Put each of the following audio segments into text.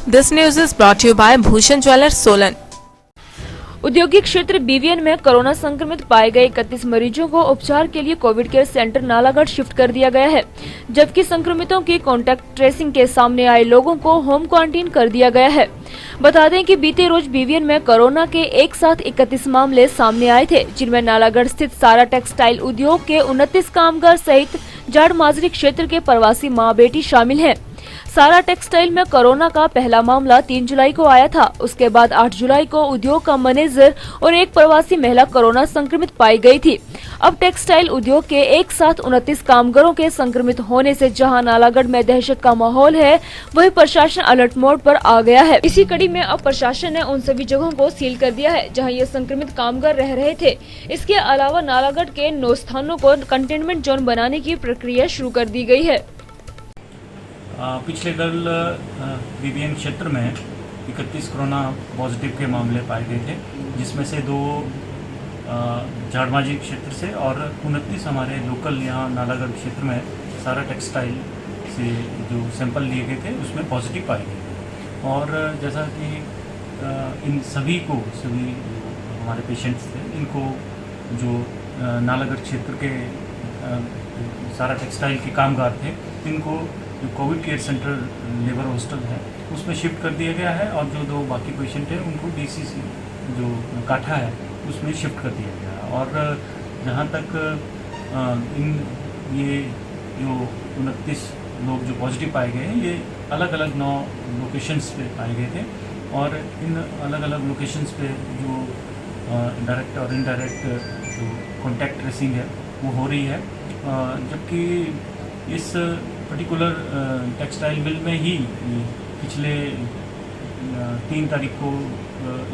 This news is brought to you by Bhushan Jewellers, Solan. औद्योगिक क्षेत्र BVN में corona संक्रमित पाए गए 31 मरीजों को उपचार के लिए Covid care centre Nalagarh shift कर दिया गया है, जबकि संक्रमितों की कॉन्टैक्ट ट्रेसिंग के सामने आए लोगों को होम क्वारंटीन कर दिया गया है। बता दें कि बीते रोज बीवीएन में कोरोना के एक साथ 31 मामले सामने आए थे, जिनमें नालागढ़ स्थित सारा टेक्सटाइल उद्योग के 29 कामगार सहित जाड़ माजरी क्षेत्र के प्रवासी माँ बेटी शामिल हैं। सारा टेक्सटाइल में कोरोना का पहला मामला 3 जुलाई को आया था। उसके बाद 8 जुलाई को उद्योग का मैनेजर और एक प्रवासी महिला कोरोना संक्रमित पाई गई थी। अब टेक्सटाइल उद्योग के एक साथ 29 कामगारों के संक्रमित होने से जहां नालागढ़ में दहशत का माहौल है, वहीं प्रशासन अलर्ट मोड पर आ गया है। इसी कड़ी में अब प्रशासन ने उन सभी जगहों को सील कर दिया है जहां ये संक्रमित कामगार रह रहे थे। इसके अलावा नालागढ़ के 9 स्थानों को कंटेनमेंट जोन बनाने की प्रक्रिया शुरू कर दी गई है। पिछले कल बीबीएन क्षेत्र में 31 कोरोना पॉजिटिव के मामले पाए गए थे, जिसमें से 2 झाड़माजी क्षेत्र से और 29 हमारे लोकल यहाँ नालागढ़ क्षेत्र में सारा टेक्सटाइल से जो सैंपल लिए गए थे उसमें पॉजिटिव पाए गए। और जैसा कि इन सभी हमारे पेशेंट्स थे, इनको जो नालागढ़ क्षेत्र के सारा टेक्सटाइल के कामगार थे, इनको जो Covid care centre labour hostel है उसमें शिफ्ट कर दिया गया है, और जो 2 बाकी पेशेंट हैं उनको डीसीसी जो काठा है उसमें शिफ्ट कर दिया गया है। और जहाँ तक ये जो 29 लोग जो पॉजिटिव पाए गए हैं, ये अलग अलग 9 लोकेशंस पे पाए गए थे, और इन अलग अलग लोकेशंस पे जो डायरेक्ट और इनडायरेक्ट जो कॉन्टैक्ट ट्रेसिंग है वो हो रही है। जबकि इस पर्टिकुलर टेक्सटाइल मिल में ही पिछले 3 तारीख को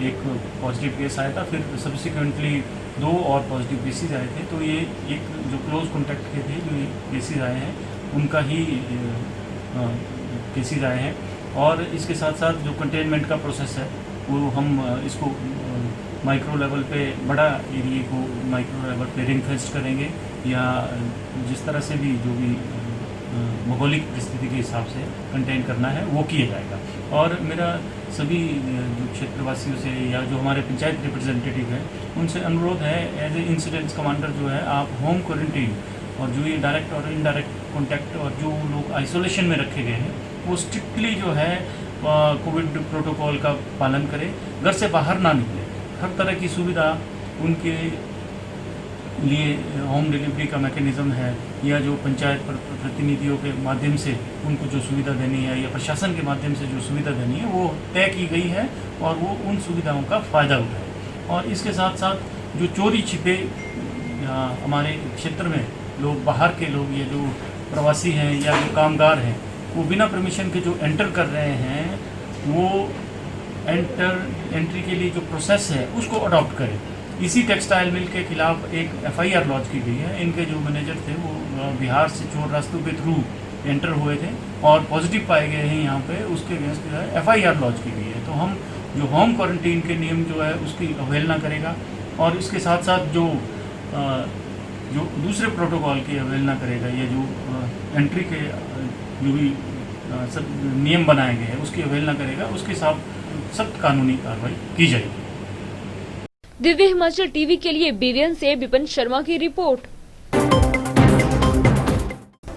एक पॉजिटिव केस आया था, फिर सब्सिक्वेंटली 2 और पॉजिटिव केसेस आए थे। तो ये एक जो क्लोज कॉन्टैक्ट के थे जो केसेस आए हैं उनका ही केसेस आए हैं। और इसके साथ साथ जो कंटेनमेंट का प्रोसेस है वो हम इसको माइक्रो लेवल पे, बड़ा एरिया को माइक्रो लेवल पे रिंग फेंस करेंगे, या जिस तरह से भी जो भी भौगोलिक परिस्थिति के हिसाब से कंटेन करना है वो किया जाएगा। और मेरा सभी जो क्षेत्रवासियों से या जो हमारे पंचायत रिप्रेजेंटेटिव हैं उनसे अनुरोध है, एज ए इंसिडेंस कमांडर जो है आप होम क्वारंटीन और जो ये डायरेक्ट और इनडायरेक्ट कॉन्टैक्ट और जो लोग आइसोलेशन में रखे गए हैं वो स्ट्रिक्टली जो है कोविड प्रोटोकॉल का पालन करें, घर से बाहर ना निकले। हर तरह की सुविधा उनके लिए होम डिलीवरी का मैकेनिज़्म है, या जो पंचायत प्रतिनिधियों के माध्यम से उनको जो सुविधा देनी है या प्रशासन के माध्यम से जो सुविधा देनी है वो तय की गई है, और वो उन सुविधाओं का फ़ायदा उठाए। और इसके साथ साथ जो चोरी छिपे हमारे क्षेत्र में लोग, बाहर के लोग, ये जो प्रवासी हैं या जो कामगार हैं, वो बिना परमिशन के जो एंटर कर रहे हैं वो एंट्री के लिए जो प्रोसेस है उसको अडॉप्ट करें। इसी टेक्सटाइल मिल के खिलाफ एक एफआईआर लॉन्च की गई है। इनके जो मैनेजर थे वो बिहार से चोर रास्तों के थ्रू एंटर हुए थे और पॉजिटिव पाए गए हैं यहाँ पे, उसके अगेंस्ट जो है एफआईआर लॉन्च की गई है। तो हम जो होम क्वारंटीन के नियम जो है उसकी अवहेलना करेगा, और इसके साथ साथ जो दूसरे प्रोटोकॉल की अवहेलना करेगा, या जो एंट्री के जो भी सब नियम बनाए गए हैं उसकी अवहेलना करेगा, उसके साथ सख्त कानूनी कार्रवाई की जाएगी। दिव्य हिमाचल टीवी के लिए बीवीएन से विपिन शर्मा की रिपोर्ट।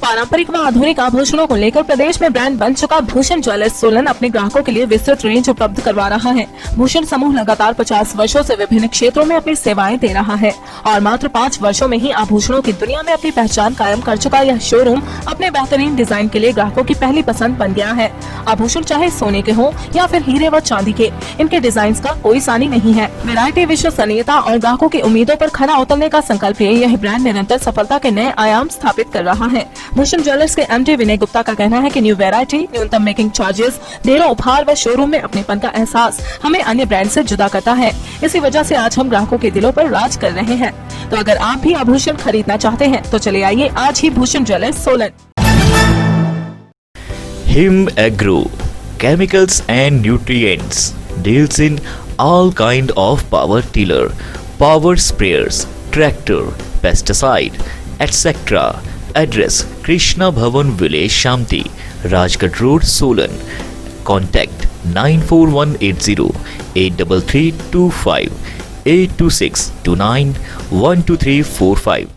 पारंपरिक व आधुनिक आभूषणों को लेकर प्रदेश में ब्रांड बन चुका भूषण ज्वेलर्स सोलन अपने ग्राहकों के लिए विस्तृत रेंज उपलब्ध करवा रहा है। भूषण समूह लगातार 50 वर्षों से विभिन्न क्षेत्रों में अपनी सेवाएं दे रहा है, और मात्र 5 वर्षों में ही आभूषणों की दुनिया में अपनी पहचान कायम कर चुका यह शोरूम अपने बेहतरीन डिजाइन के लिए ग्राहकों की पहली पसंद बन गया है। आभूषण चाहे सोने के हों या फिर हीरे व चांदी के, इनके डिजाइन का कोई सानी नहीं है। वैरायटी, विश्वसनीयता और ग्राहकों की उम्मीदों पर खरा उतरने का संकल्प लिए यह ब्रांड निरंतर सफलता के नए आयाम स्थापित कर रहा है। भूषण ज्वेलर्स के एमडी विनय गुप्ता का कहना है कि न्यू वैरायटी, न्यूनतम मेकिंग चार्जेस, ढेरों उपहार व शोरूम में अपनेपन का एहसास हमें अन्य ब्रांड से जुदा करता है। इसी वजह से आज हम ग्राहकों के दिलों पर राज कर रहे हैं। तो अगर आप भी आभूषण खरीदना चाहते हैं तो चले आइए आज ही Bhushan jewellers Solan. Him agro chemicals and nutrients, deals in all kind of power tiller, power sprayers, tractor, pesticide, etc. Address Krishna Bhavan Village, Shamti, Rajghat Road, Solan. Contact 94180 83325 82629 12345।